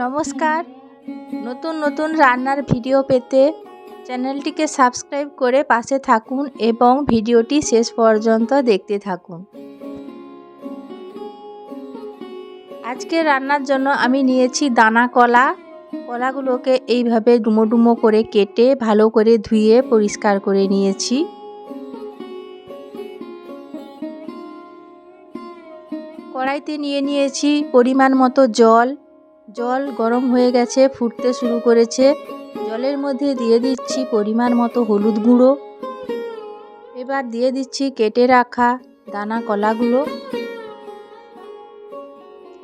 নমস্কার। নতুন নতুন রান্নার ভিডিও পেতে চ্যানেলটিকে সাবস্ক্রাইব করে পাশে থাকুন এবং ভিডিওটি শেষ পর্যন্ত দেখতে থাকুন। আজকে রান্নার জন্য আমি নিয়েছি দানা কলা। কলাগুলোকে এইভাবে ডুমো ডুমো করে কেটে ভালো করে ধুয়ে পরিষ্কার করে নিয়েছি। কড়াইতে নিয়ে নিয়েছি পরিমাণ মতো জল। জল গরম হয়ে গেছে, ফুটতে শুরু করেছে। জলের মধ্যে দিয়ে দিচ্ছি পরিমাণ মতো হলুদ গুঁড়ো। এবার দিয়ে দিচ্ছি কেটে রাখা দানা কলাগুলো।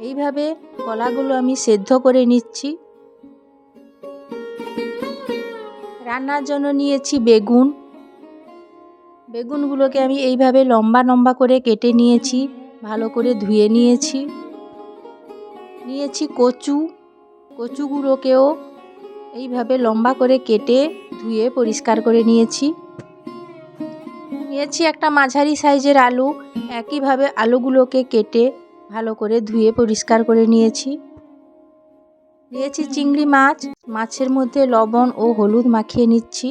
এইভাবে কলাগুলো আমি সেদ্ধ করে নিচ্ছি। রান্নার জন্য নিয়েছি বেগুন। বেগুনগুলোকে আমি এইভাবে লম্বা লম্বা করে কেটে নিয়েছি, ভালো করে ধুয়ে নিয়েছি। নিয়েছি কচু। কচুগুলোকেও এইভাবে লম্বা করে কেটে ধুয়ে পরিষ্কার করে নিয়েছি। নিয়েছি একটা মাঝারি সাইজের আলু। একইভাবে আলুগুলোকে কেটে ভালো করে ধুয়ে পরিষ্কার করে নিয়েছি। নিয়েছি চিংড়ি মাছ। মাছের মধ্যে লবণ ও হলুদ মাখিয়ে নিচ্ছি।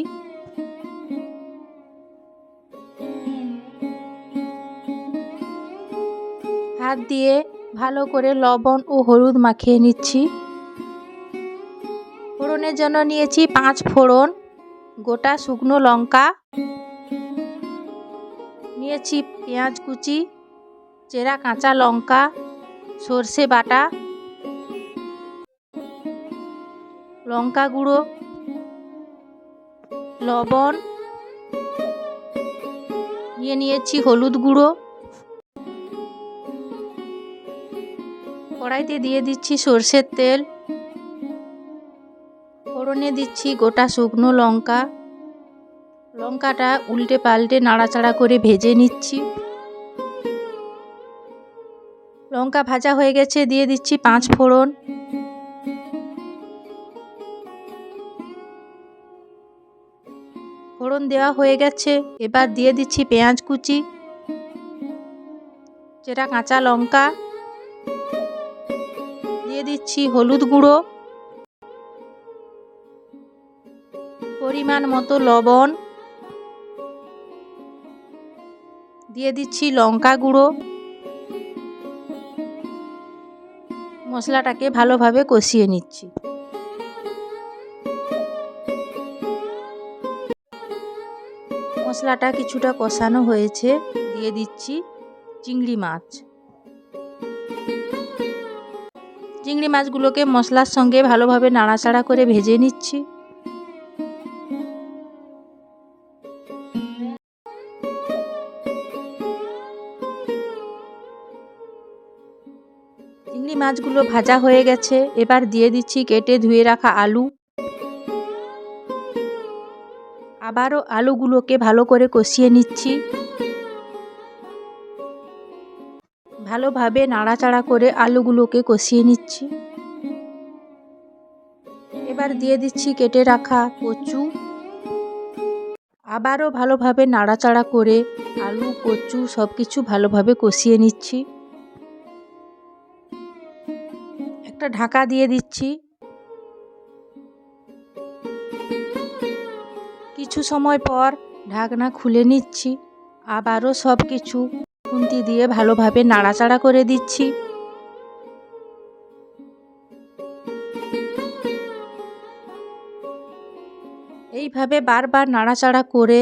হাত দিয়ে ভালো করে লবণ ও হলুদ মাখিয়ে নিচ্ছি। ফোড়নের জন্য নিয়েছি 5 ফোড়ন, গোটা শুকনো লঙ্কা, নিয়েছি পেঁয়াজ কুচি, চেরা কাঁচা লঙ্কা, সর্ষে বাটা, লঙ্কা গুঁড়ো, লবণ, নিয়েছি হলুদ গুঁড়ো। কড়াইতে দিয়ে দিচ্ছি সর্ষের তেল। ফোড়নে দিচ্ছি গোটা শুকনো লঙ্কা। লঙ্কাটা উল্টে পাল্টে নাড়াচাড়া করে ভেজে নিচ্ছি। লঙ্কা ভাজা হয়ে গেছে, দিয়ে দিচ্ছি 5 ফোড়ন। ফোড়ন দেওয়া হয়ে গেছে, এবার দিয়ে দিচ্ছি পেঁয়াজ কুচি, চেরা কাঁচা লঙ্কা, দিয়ে দিচ্ছি হলুদ গুঁড়ো, পরিমাণ মতো লবণ, দিয়ে দিচ্ছি লঙ্কা গুঁড়ো। মশলাটাকে ভালোভাবে কষিয়ে নিচ্ছি। মশলাটা কিছুটা কষানো হয়েছে, দিয়ে দিচ্ছি চিংড়ি মাছ। চিংড়ি মাছগুলোকে মশলার সঙ্গে ভালোভাবে নাড়াচাড়া করে ভেজে নিচ্ছি। চিংড়ি মাছগুলো ভাজা হয়ে গেছে, এবার দিয়ে দিচ্ছি কেটে ধুয়ে রাখা আলু। আবারও আলুগুলোকে ভালো করে কষিয়ে নিচ্ছি। ভালোভাবে নাড়াচাড়া করে আলুগুলোকে কষিয়ে নিচ্ছি। এবার দিয়ে দিচ্ছি কেটে রাখা কচু। আবারও ভালোভাবে নাড়াচাড়া করে আলু কচু সব কিছু ভালোভাবে কষিয়ে নিচ্ছি। একটা ঢাকা দিয়ে দিচ্ছি। কিছু সময় পর ঢাকনা খুলে নিচ্ছি। আবারও সব কিছু খুন্তি দিয়ে ভালোভাবে নাড়াচাড়া করে দিচ্ছি। এইভাবে বারবার নাড়াচাড়া করে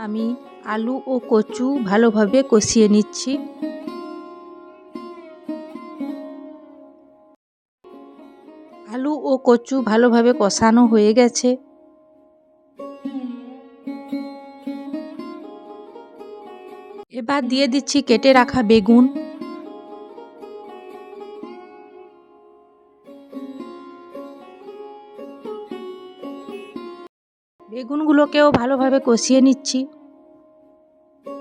আমি আলু ও কচু ভালোভাবে কষিয়ে নিচ্ছি। আলু ও কচু ভালোভাবে কষানো হয়ে গেছে। এবার দিয়ে দিচ্ছি কেটে রাখা বেগুন। বেগুনগুলোকেও ভালোভাবে কষিয়ে নিচ্ছি।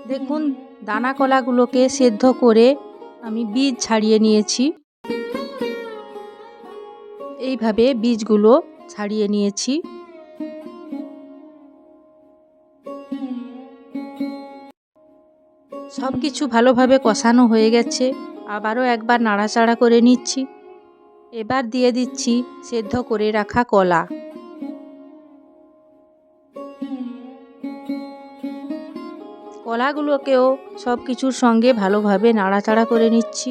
দেখুন, দানা কলাগুলোকে সেদ্ধ করে আমি বীজ ছাড়িয়ে নিয়েছি। এইভাবে বীজগুলো ছাড়িয়ে নিয়েছি। সব কিছু ভালোভাবে কষানো হয়ে গেছে, আবারও একবার নাড়াচাড়া করে নিচ্ছি। এবার দিয়ে দিচ্ছি সেদ্ধ করে রাখা কলা। কলাগুলোকেও সব কিছুর সঙ্গে ভালোভাবে নাড়াচাড়া করে নিচ্ছি।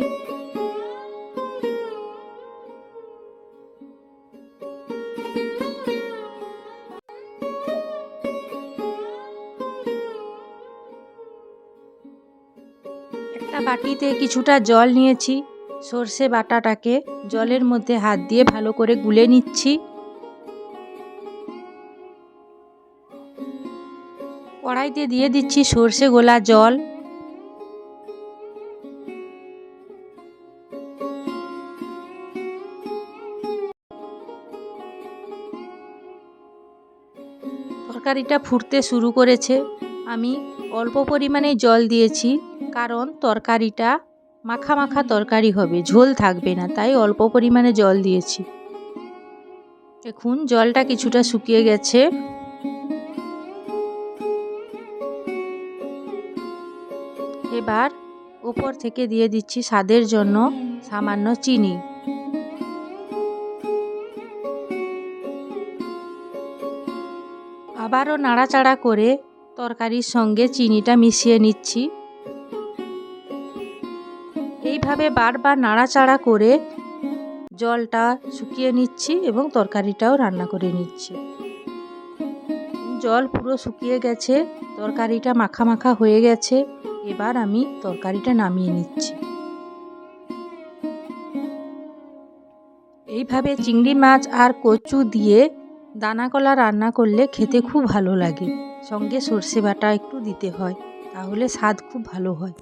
একটা বাটিতে কিছুটা জল নিয়েছি। সর্ষে বাটাটাকে জলের মধ্যে হাত দিয়ে ভালো করে গুলে নিচ্ছি। কড়াইতে দিয়ে দিচ্ছি সর্ষে গোলা জল। তরকারিটা ফুটতে শুরু করেছে। আমি অল্প পরিমাণে জল দিয়েছি, কারণ তরকারিটা মাখা মাখা তরকারি হবে, ঝোল থাকবে না, তাই অল্প পরিমাণে জল দিয়েছি। দেখুন জলটা কিছুটা শুকিয়ে গেছে। এবার উপর থেকে দিয়ে দিচ্ছি স্বাদের জন্য সামান্য চিনি। আবারও নাড়াচাড়া করে তরকারির সঙ্গে চিনিটা মিশিয়ে নিচ্ছি। এইভাবে বারবার নাড়াচাড়া করে জলটা শুকিয়ে নিচ্ছি এবং তরকারিটাও রান্না করে নিচ্ছি। জল পুরো শুকিয়ে গেছে, তরকারিটা মাখা মাখা হয়ে গেছে। এবার আমি তরকারিটা নামিয়ে নিচ্ছি। এইভাবে চিংড়ি মাছ আর কচু দিয়ে দানা কলা রান্না করলে খেতে খুব ভালো লাগে। সঙ্গে সর্ষে বাটা একটু দিতে হয়, তাহলে স্বাদ খুব ভালো হয়।